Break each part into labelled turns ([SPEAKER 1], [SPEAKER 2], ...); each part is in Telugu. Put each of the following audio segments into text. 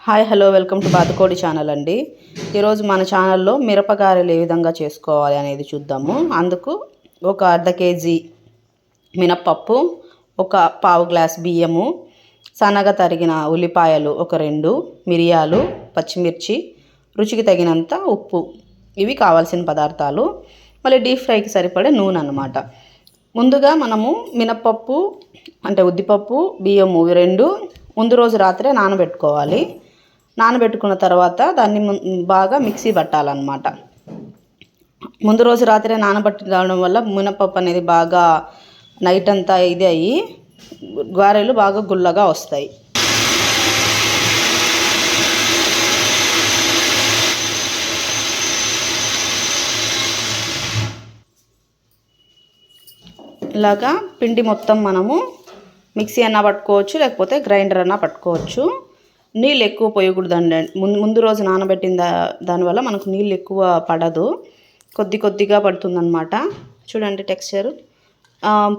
[SPEAKER 1] Hi hello welcome to Bathukodi channel అండి. ఈరోజు మన ఛానల్లో మిరపగారెలు ఏ విధంగా చేసుకోవాలి అనేది చూద్దాము. అందుకు ఒక అర్ధ కేజీ మినప్పప్పు, ఒక పావు గ్లాస్ బియ్యము, సన్నగా తరిగిన ఉల్లిపాయలు ఒక 2, మిరియాలు, పచ్చిమిర్చి, రుచికి తగినంత ఉప్పు, ఇవి కావాల్సిన పదార్థాలు. మళ్ళీ డీప్ ఫ్రైకి సరిపడే నూనె అన్నమాట. ముందుగా మనము మినప్పప్పు అంటే ఉద్దిపప్పు, బియ్యము ఇవి 2 ముందు రోజు రాత్రే నానబెట్టుకోవాలి. నానబెట్టుకున్న తర్వాత దాన్ని బాగా మిక్సీ పట్టాలన్నమాట. ముందు రోజు రాత్రే నానబెట్టడం వల్ల మినపప్పు అనేది బాగా నైట్ అంతా ఇది అయ్యి గారెలు బాగా గుల్లగా వస్తాయి. ఇలాగా పిండి మొత్తం మనము మిక్సీ అన్నా పట్టుకోవచ్చు, లేకపోతే గ్రైండర్ అన్నా పట్టుకోవచ్చు. నీళ్ళు ఎక్కువ పోయకూడదండి. ముందు రోజు నానబెట్టిన దానివల్ల మనకు నీళ్ళు ఎక్కువ పడదు, కొద్దిగా పడుతుందన్నమాట. చూడండి టెక్స్చర్.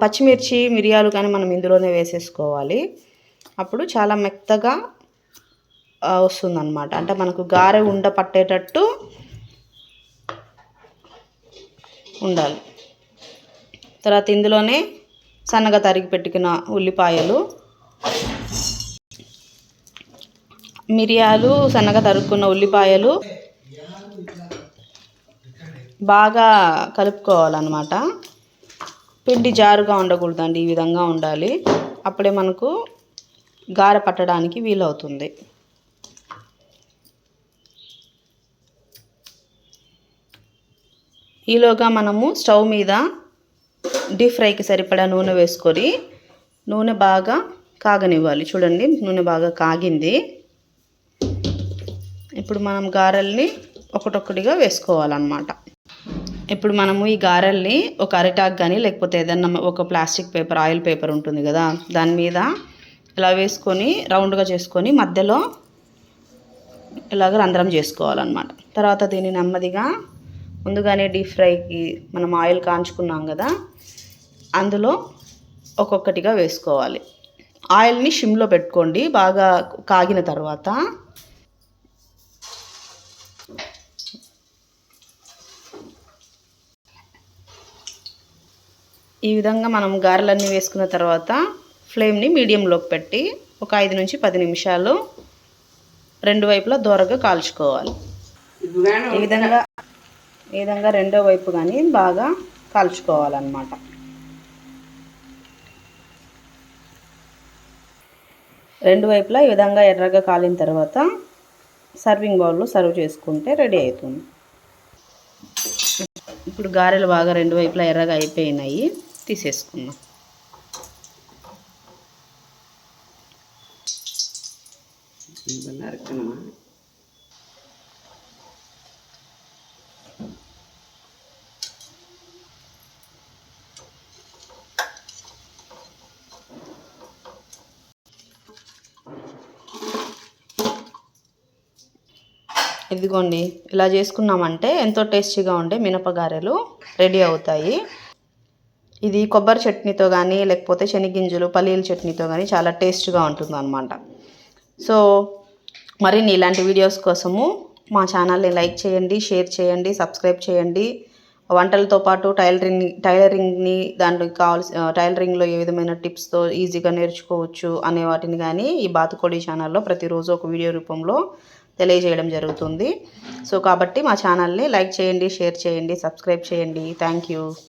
[SPEAKER 1] పచ్చిమిర్చి, మిరియాలు కానీ మనం ఇందులోనే వేసేసుకోవాలి. అప్పుడు చాలా మెత్తగా వస్తుందన్నమాట. అంటే మనకు గారె ఉండ పట్టేటట్టు ఉండాలి. తర్వాత ఇందులోనే సన్నగా తరిగి పెట్టుకున్న ఉల్లిపాయలు, మిరియాలు, సన్నగా తరుక్కున్న ఉల్లిపాయలు బాగా కలుపుకోవాలన్నమాట. పిండి జారుగా ఉండకూడదండి, ఈ విధంగా ఉండాలి. అప్పుడే మనకు గారె పట్టడానికి వీలవుతుంది. ఈలోగా మనము స్టవ్ మీద డీప్ ఫ్రైకి సరిపడా నూనె వేసుకొని నూనె బాగా కాగనివ్వాలి. చూడండి, నూనె బాగా కాగింది. ఇప్పుడు మనం గారెల్ని ఒకటొక్కటిగా వేసుకోవాలన్నమాట. ఇప్పుడు మనము ఈ గారెల్ని ఒక అరిటాకు కానీ లేకపోతే ఏదన్నా ఒక ప్లాస్టిక్ పేపర్, ఆయిల్ పేపర్ ఉంటుంది కదా, దాని మీద ఇలా వేసుకొని రౌండ్గా చేసుకొని మధ్యలో ఇలాగ రంధ్రం చేసుకోవాలన్నమాట. తర్వాత దీన్ని నెమ్మదిగా ముందుగానే డీప్ ఫ్రైకి మనం ఆయిల్ కాంచుకున్నాం కదా, అందులో ఒక్కొక్కటిగా వేసుకోవాలి. ఆయిల్ని షిమ్లో పెట్టుకోండి బాగా కాగిన తర్వాత. ఈ విధంగా మనం గారెలన్నీ వేసుకున్న తర్వాత ఫ్లేమ్ని మీడియంలోకి పెట్టి ఒక 5 నుంచి 10 నిమిషాలు రెండు వైపులా దోరగా కాల్చుకోవాలి. ఈ విధంగా రెండో వైపు కానీ బాగా కాల్చుకోవాలన్నమాట. రెండు వైపులా ఈ విధంగా ఎర్రగా కాలిన తర్వాత సర్వింగ్ బౌల్లో సర్వ్ చేసుకుంటే రెడీ అవుతుంది. ఇప్పుడు గారెలు బాగా రెండు వైపులా ఎర్రగా అయిపోయినాయి, తీసేసుకుందాం. ఇదిగోండి, ఇలా చేసుకున్నామంటే ఎంతో టేస్టీగా ఉండే మినపగారెలు రెడీ అవుతాయి. ఇది కొబ్బరి చట్నీతో కానీ లేకపోతే శనగింజలు, పల్లీల చట్నీతో కానీ చాలా టేస్ట్గా ఉంటుంది అన్నమాట. సో మరిన్ని ఇలాంటి వీడియోస్ కోసము మా ఛానల్ని లైక్ చేయండి, షేర్ చేయండి, సబ్స్క్రైబ్ చేయండి. వంటలతో పాటు టైలరింగ్ని దాంట్లోకి టైలరింగ్లో ఏ విధమైన టిప్స్తో ఈజీగా నేర్చుకోవచ్చు అనే వాటిని కానీ ఈ బాతుకోడి ఛానల్లో ప్రతిరోజు ఒక వీడియో రూపంలో తెలియజేయడం జరుగుతుంది. సో కాబట్టి మా ఛానల్ని లైక్ చేయండి, షేర్ చేయండి, సబ్స్క్రైబ్ చేయండి. Thank you.